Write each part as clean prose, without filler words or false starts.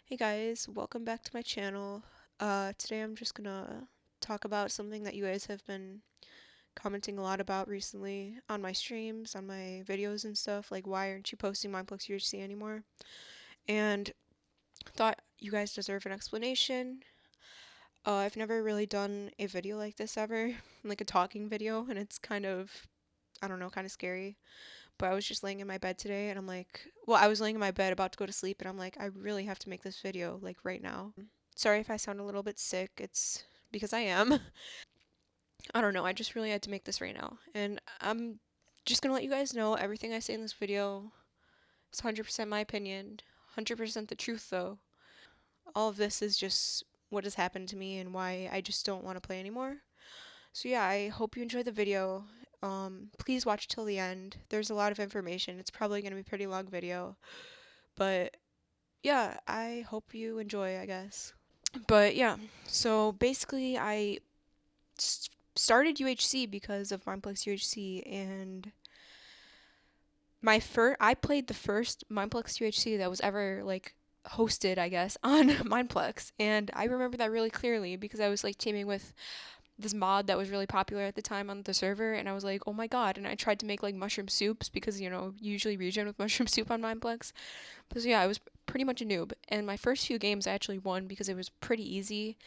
Hey guys, welcome back to my channel. Today I'm just gonna talk about something that you guys have been commenting a lot about recently on my streams, on my videos and stuff, like why aren't you posting Mineplex UHC anymore? And thought you guys deserve an explanation. I've never really done a video like this ever, like a talking video, and it's kind of, I don't know, kind of scary. But I was just laying in my bed today and I'm like, well, I was laying in my bed about to go to sleep and I'm like, I really have to make this video like right now. Sorry if I sound a little bit sick. It's because I am. I don't know. I just really had to make this right now. And I'm just going to let you guys know everything I say in this video is 100% my opinion. 100% the truth though. All of this is just what has happened to me and why I just don't want to play anymore. So yeah, I hope you enjoyed the video. Please watch till the end. There's a lot of information. It's probably going to be a pretty long video. But yeah, I hope you enjoy, I guess. But yeah, so basically I started UHC because of Mineplex UHC, and I played the first Mineplex UHC that was ever like hosted, I guess, on Mineplex, and I remember that really clearly because I was like teaming with this mod that was really popular at the time on the server, and I was like, oh my god, and I tried to make like mushroom soups because you usually regen with mushroom soup on Mineplex. But so yeah, I was pretty much a noob, and my first few games I actually won because it was pretty easy.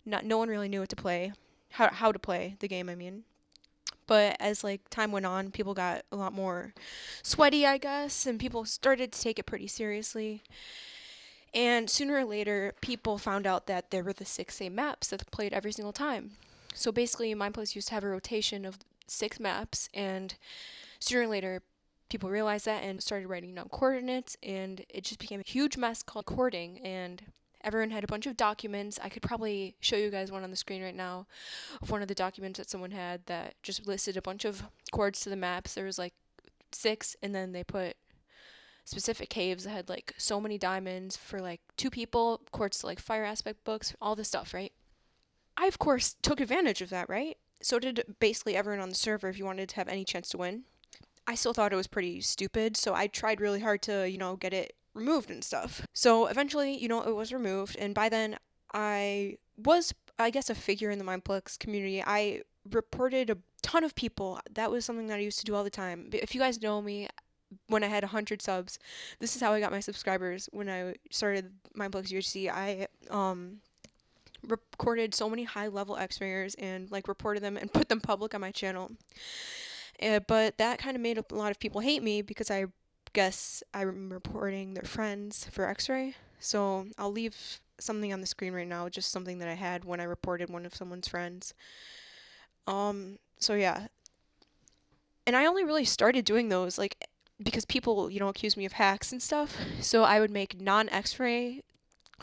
No one really knew what to play, how to play the game, I mean. But as like time went on, people got a lot more sweaty, I guess, and people started to take it pretty seriously. And sooner or later, people found out that there were the six same maps that played every single time. So basically, Mineplex used to have a rotation of six maps, and sooner or later, people realized that and started writing down coordinates, and it just became a huge mess called cording, and everyone had a bunch of documents. I could probably show you guys one on the screen right now of one of the documents that someone had that just listed a bunch of chords to the maps. There was like six, and then they put specific caves that had like so many diamonds for like two people, chords to like fire aspect books, all this stuff, right? I, of course, took advantage of that, right? So did basically everyone on the server if you wanted to have any chance to win. I still thought it was pretty stupid, so I tried really hard to, get it removed and stuff. So eventually, it was removed, and by then I was, I guess, a figure in the Mineplex community. I reported a ton of people. That was something that I used to do all the time. If you guys know me, when I had 100 subs, this is how I got my subscribers when I started Mineplex UHC. I recorded so many high level X-rayers and like reported them and put them public on my channel. But that kind of made a lot of people hate me because I guess I'm reporting their friends for X-ray. So I'll leave something on the screen right now, just something that I had when I reported one of someone's friends. So yeah. And I only really started doing those like because people, accuse me of hacks and stuff. So I would make non-X-ray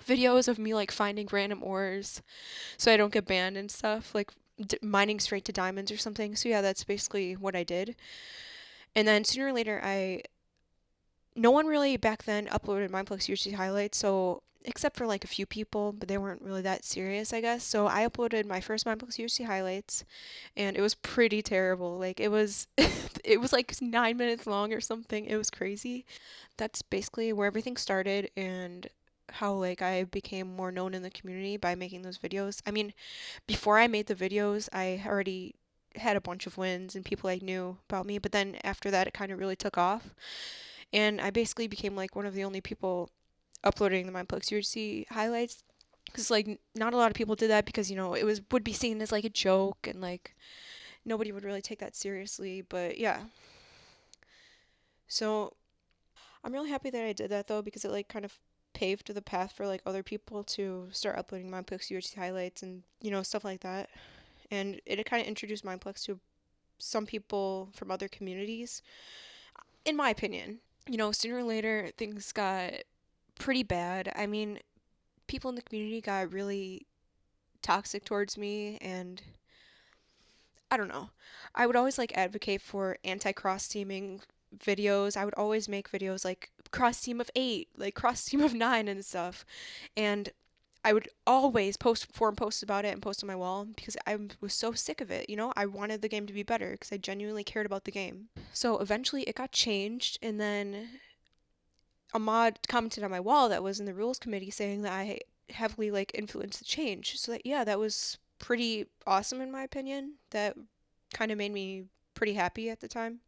videos of me like finding random ores so I don't get banned and stuff, like mining straight to diamonds or something. So yeah, that's basically what I did. And then sooner or later, no one really back then uploaded Mineplex UHC highlights, so except for like a few people, but they weren't really that serious, I guess. So I uploaded my first Mineplex UHC highlights, and it was pretty terrible. Like it was, it was like 9 minutes long or something. It was crazy. That's basically where everything started, and how like I became more known in the community by making those videos. I mean, before I made the videos, I already had a bunch of wins and people like knew about me, but then after that it kind of really took off, and I basically became like one of the only people uploading the Mineplex UHC highlights, because like not a lot of people did that because it would be seen as like a joke, and like nobody would really take that seriously. But yeah, so I'm really happy that I did that though, because it like kind of paved the path for like other people to start uploading Mineplex UHC highlights and stuff like that. And it kind of introduced Mineplex to some people from other communities, in my opinion. Sooner or later things got pretty bad. I mean, people in the community got really toxic towards me, and I don't know. I would always like advocate for anti-cross teaming videos. I would always make videos like cross team of 8, like cross team of 9 and stuff. And I would always post forum posts about it and post on my wall because I was so sick of it. I wanted the game to be better because I genuinely cared about the game. So eventually it got changed, and then a mod commented on my wall that was in the rules committee saying that I heavily like influenced the change. So that, yeah, that was pretty awesome in my opinion. That kind of made me pretty happy at the time.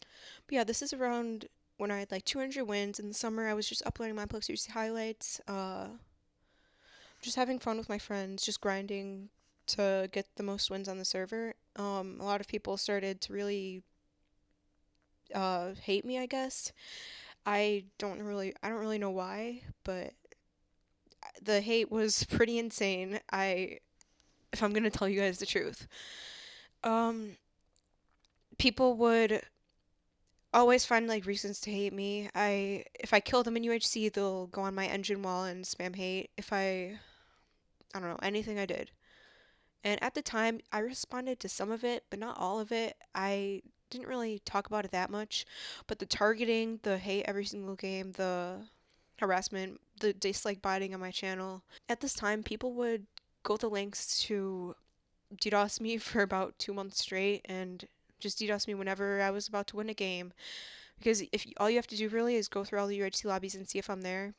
But yeah, this is around when I had like 200 wins in the summer. I was just uploading Mineplex UHC highlights, just having fun with my friends, just grinding to get the most wins on the server. A lot of people started to really hate me, I guess. I don't really know why, but the hate was pretty insane. If I'm gonna tell you guys the truth, um, people would always find like reasons to hate me. If I kill them in UHC, they'll go on my engine wall and spam hate. If I don't know, anything I did. And at the time, I responded to some of it, but not all of it. I didn't really talk about it that much, but the targeting, the hate every single game, the harassment, the dislike biting on my channel. At this time, people would go to lengths to DDoS me for about 2 months straight and just DDoS me whenever I was about to win a game. Because if all you have to do really is go through all the UHC lobbies and see if I'm there.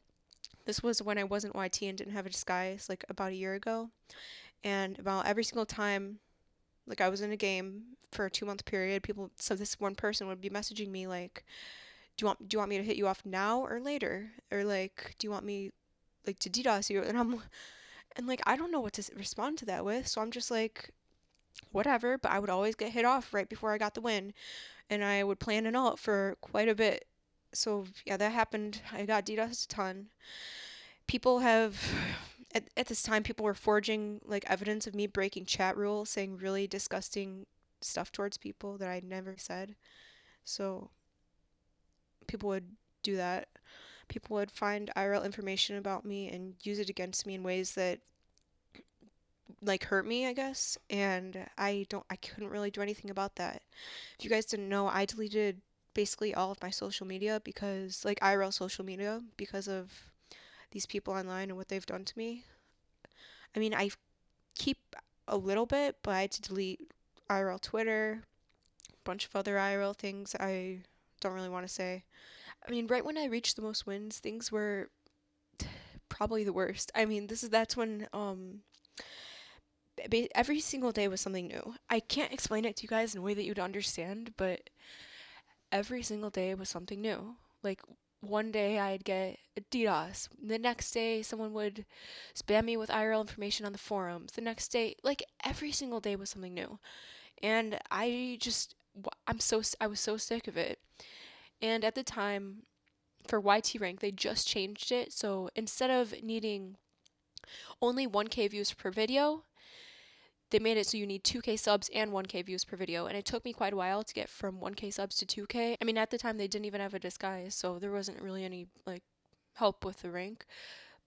This was when I wasn't YT and didn't have a disguise, like about a year ago. And about every single time, like I was in a game for a 2 month period, so this one person would be messaging me like, do you want me to hit you off now or later? Or like, do you want me like to DDoS you? And like I don't know what to respond to that with, so I'm just like, whatever. But I would always get hit off right before I got the win, and I would plan it out for quite a bit. So yeah, that happened. I got DDoS a ton. People have at this time people were forging like evidence of me breaking chat rules, saying really disgusting stuff towards people that I never said. So people would do that. People would find IRL information about me and use it against me in ways that like hurt me, I guess. And I couldn't really do anything about that. If you guys didn't know, I deleted basically all of my social media because like IRL social media because of these people online and what they've done to me. I mean, I keep a little bit, but I had to delete IRL Twitter, a bunch of other IRL things I don't really want to say. I mean, right when I reached the most wins, things were probably the worst. I mean, that's when every single day was something new. I can't explain it to you guys in a way that you'd understand, but every single day was something new. Like one day I'd get a DDoS. The next day someone would spam me with IRL information on the forums. The next day, like every single day was something new. And I was so sick of it. And at the time for YT rank, they just changed it. So instead of needing only 1K views per video, they made it so you need 2K subs and 1K views per video. And it took me quite a while to get from 1K subs to 2K. I mean, at the time, they didn't even have a disguise, so there wasn't really any, like, help with the rank.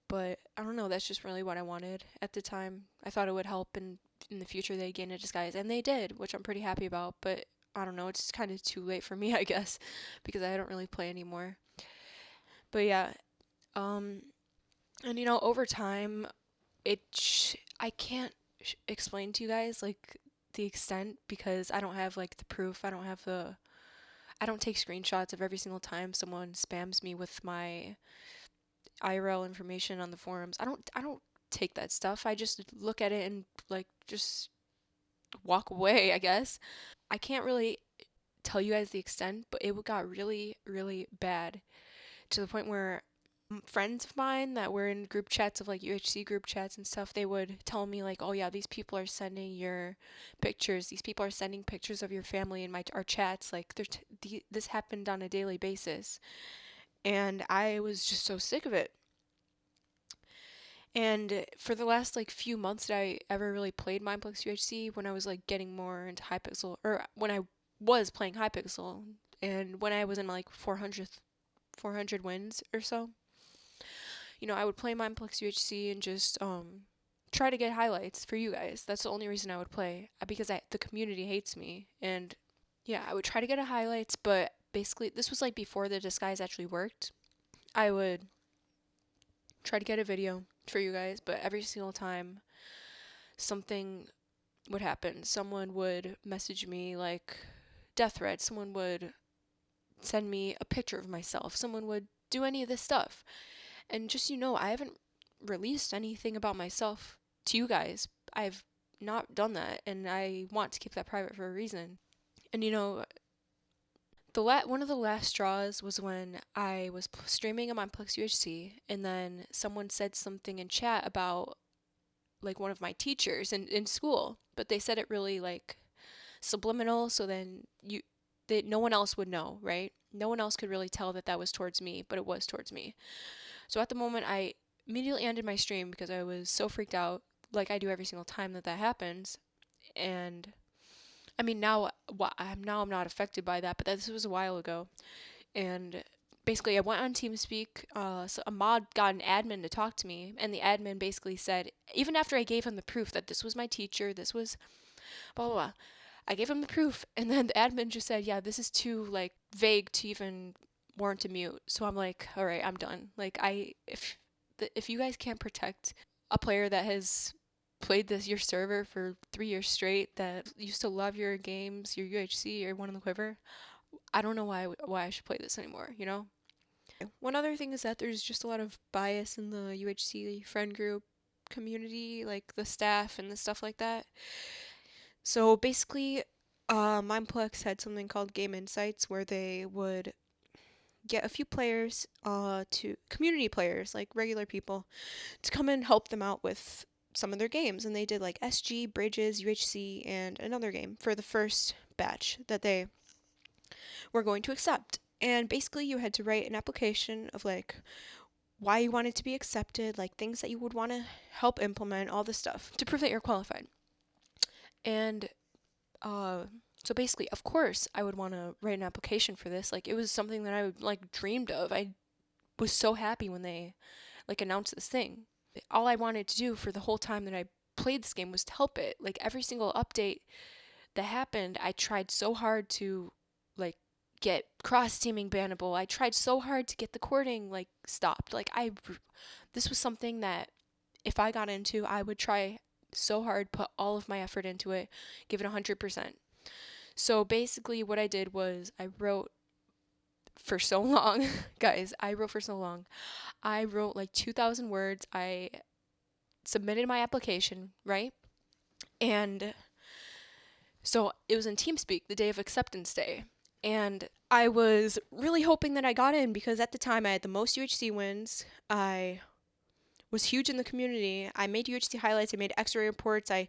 But I don't know, that's just really what I wanted at the time. I thought it would help in the future they'd gain a disguise, and they did, which I'm pretty happy about. But I don't know, it's kind of too late for me, I guess, because I don't really play anymore. But yeah, um, and over time, I can't explain to you guys like the extent because I don't have like the proof. I don't take screenshots of every single time someone spams me with my IRL information on the forums. I don't take that stuff. I just look at it and like just walk away, I guess. I can't really tell you guys the extent, but it got really really bad to the point where friends of mine that were in group chats of like UHC group chats and stuff, they would tell me like, "Oh yeah, these people are sending your pictures. These people are sending pictures of your family in our chats. Like, this happened on a daily basis." And I was just so sick of it. And for the last like few months that I ever really played Mineplex UHC, when I was like getting more into Hypixel, or when I was playing Hypixel, and when I was in like 400 wins or so, I would play Mineplex UHC and just try to get highlights for you guys. That's the only reason I would play because the community hates me. And yeah, I would try to get a highlights, but basically this was like before the disguise actually worked. I would try to get a video for you guys, but every single time something would happen. Someone would message me like death threats. Someone would send me a picture of myself. Someone would do any of this stuff. And just, I haven't released anything about myself to you guys. I've not done that, and I want to keep that private for a reason. And one of the last straws was when I was streaming on Mineplex UHC, and then someone said something in chat about like one of my teachers in school, but they said it really like subliminal, so then no one else would know, right? No one else could really tell that that was towards me, but it was towards me. So at the moment, I immediately ended my stream because I was so freaked out, like I do every single time that happens. And I mean, I'm not affected by that, but this was a while ago. And basically, I went on TeamSpeak. So a mod got an admin to talk to me, and the admin basically said, even after I gave him the proof that this was my teacher, this was blah blah blah, I gave him the proof, and then the admin just said, yeah, this is too like vague to even warrant a mute. So I'm like, all right, I'm done. Like if you guys can't protect a player that has played your server for 3 years straight, that used to love your games, your UHC, your one in the quiver, I don't know why I should play this anymore, One other thing is that there's just a lot of bias in the UHC friend group community, like the staff and the stuff like that. So basically, Mineplex had something called Game Insights, where they would get a few players, community players, like regular people, to come and help them out with some of their games. And they did like SG, Bridges, UHC, and another game for the first batch that they were going to accept. And basically, you had to write an application of like why you wanted to be accepted, like things that you would want to help implement, all this stuff to prove that you're qualified. And so basically, of course, I would want to write an application for this. Like, it was something that I like dreamed of. I was so happy when they like announced this thing. All I wanted to do for the whole time that I played this game was to help it. Like every single update that happened, I tried so hard to like get cross teaming bannable. I tried so hard to get the courting like stopped. This was something that if I got into, I would try so hard, put all of my effort into it, give it 100%. So basically what I did was I wrote for so long, guys, I wrote for so long. I wrote like 2,000 words. I submitted my application, right? And so it was in TeamSpeak, the day of acceptance day. And I was really hoping that I got in because at the time I had the most UHC wins. I was huge in the community. I made UHC highlights. I made X-ray reports. I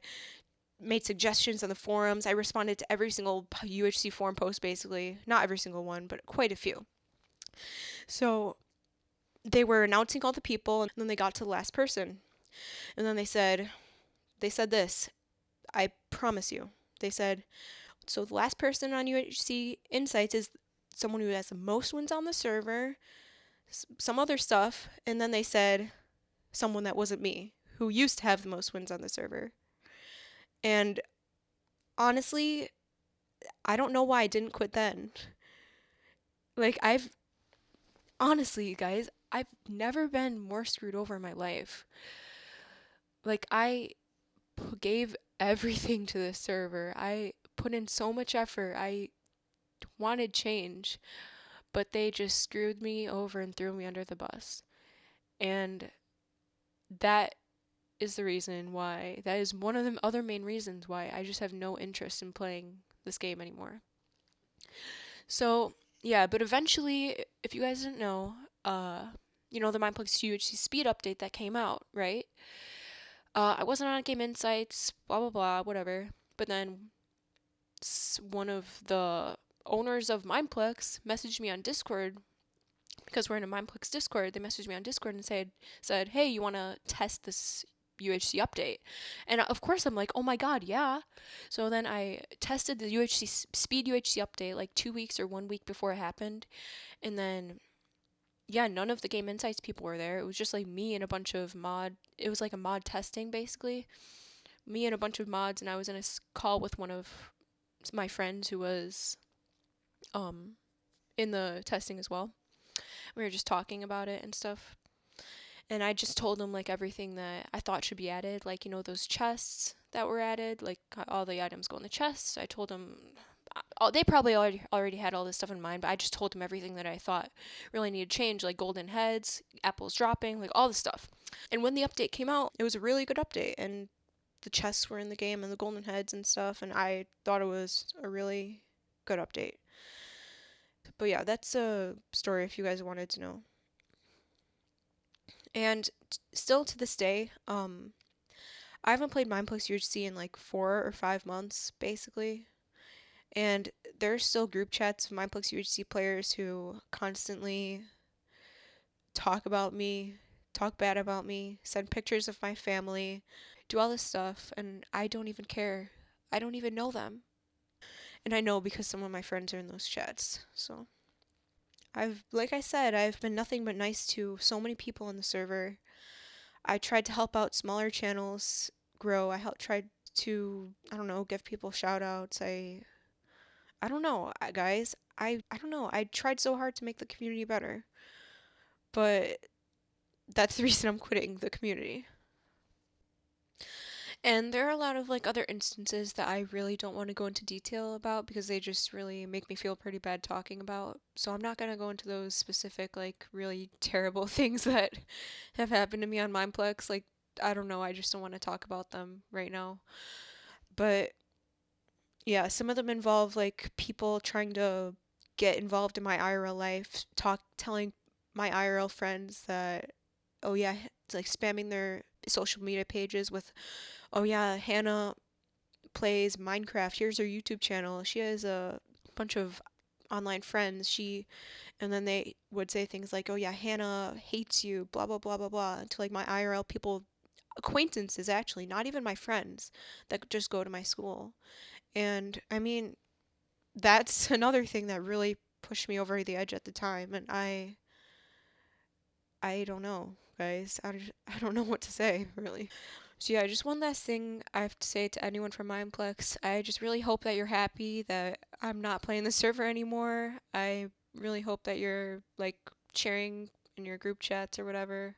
made suggestions on the forums. I responded to every single UHC forum post, basically. Not every single one, but quite a few. So they were announcing all the people, and then they got to the last person. And then they said this, I promise you. They said, so the last person on UHC Insights is someone who has the most wins on the server, some other stuff, and then they said someone that wasn't me, who used to have the most wins on the server. And honestly, I don't know why I didn't quit then. Like, honestly, guys, I've never been more screwed over in my life. Like, I gave everything to the server. I put in so much effort. I wanted change, but they just screwed me over and threw me under the bus. And that is the reason why, that is one of the other main reasons why I just have no interest in playing this game anymore. So, yeah, but eventually, if you guys didn't know, the Mineplex UHC speed update that came out, right? I wasn't on Game Insights, blah, blah, blah, whatever. But then one of the owners of Mineplex messaged me on Discord, because we're in a Mineplex Discord. They messaged me on Discord and said, hey, you want to test this UHC update? And of course I'm like, oh my god, yeah. So then I tested the speed UHC update like 2 weeks or 1 week before it happened. And then, yeah, none of the Game Insights people were there. It was just like me and a bunch of it was like a mod testing, basically. Me and a bunch of mods, and I was in a call with one of my friends who was in the testing as well. We were just talking about it and stuff. And I just told him like everything that I thought should be added, like, those chests that were added, like all the items go in the chests. I told him they probably already had all this stuff in mind, but I just told them everything that I thought really needed change, like golden heads, apples dropping, like all the stuff. And when the update came out, it was a really good update, and the chests were in the game and the golden heads and stuff, and I thought it was a really good update. But yeah, that's a story if you guys wanted to know. And still to this day, I haven't played Mineplex UHC in like 4 or 5 months, basically. And there's still group chats of Mineplex UHC players who constantly talk about me, talk bad about me, send pictures of my family, do all this stuff, and I don't even care. I don't even know them. And I know because some of my friends are in those chats. So like I said, I've been nothing but nice to so many people on the server. I tried to help out smaller channels grow. Tried to, I don't know, give people shout outs. I don't know, guys. I don't know. I tried so hard to make the community better. But that's the reason I'm quitting the community. And there are a lot of like other instances that I really don't want to go into detail about because they just really make me feel pretty bad talking about. So I'm not going to go into those specific like really terrible things that have happened to me on Mineplex. Like I don't know, I just don't want to talk about them right now. But yeah, some of them involve like people trying to get involved in my IRL life, telling my IRL friends that oh yeah, it's like spamming their social media pages with oh yeah, Hannah plays Minecraft. Here's her YouTube channel. She has a bunch of online friends. And then they would say things like, "Oh yeah, Hannah hates you." Blah blah blah blah blah. To like my IRL people, acquaintances actually, not even my friends that just go to my school. And I mean, that's another thing that really pushed me over the edge at the time. And I don't know, guys. I don't know what to say really. So yeah, just one last thing I have to say to anyone from Mineplex. I just really hope that you're happy that I'm not playing the server anymore. I really hope that you're like sharing in your group chats or whatever.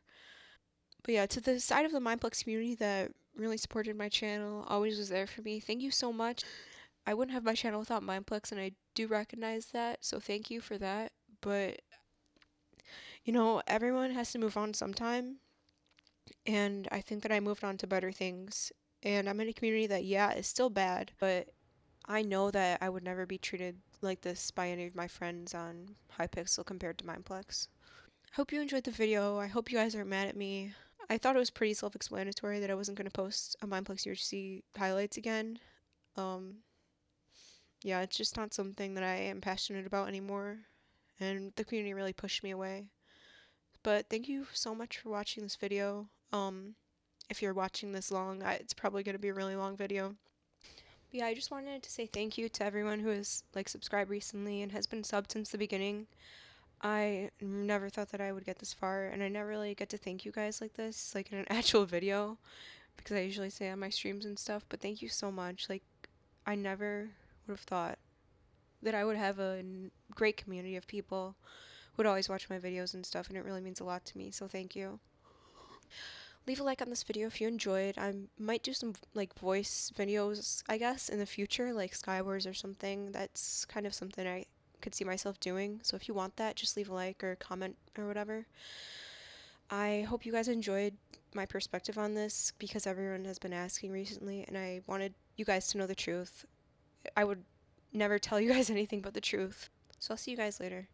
But yeah, to the side of the Mineplex community that really supported my channel, always was there for me. Thank you so much. I wouldn't have my channel without Mineplex, and I do recognize that. So thank you for that. But everyone has to move on sometime, and I think that I moved on to better things. And I'm in a community that, yeah, is still bad, but I know that I would never be treated like this by any of my friends on Hypixel compared to Mineplex. Hope you enjoyed the video. I hope you guys aren't mad at me. I thought it was pretty self-explanatory that I wasn't going to post a Mineplex UHC highlights again. Um, yeah, it's just not something that I am passionate about anymore, and the community really pushed me away. But thank you so much for watching this video. If you're watching this long, it's probably going to be a really long video. But yeah, I just wanted to say thank you to everyone who has like subscribed recently and has been subbed since the beginning. I never thought that I would get this far, and I never really get to thank you guys like this, like in an actual video, because I usually say on my streams and stuff. But thank you so much. Like, I never would have thought that I would have a great community of people who would always watch my videos and stuff, and it really means a lot to me. So thank you. Leave a like on this video if you enjoyed. I might do some like voice videos, I guess, in the future, like Skywars or something. That's kind of something I could see myself doing. So if you want that, just leave a like or comment or whatever. I hope you guys enjoyed my perspective on this because everyone has been asking recently, and I wanted you guys to know the truth. I would never tell you guys anything but the truth. So I'll see you guys later.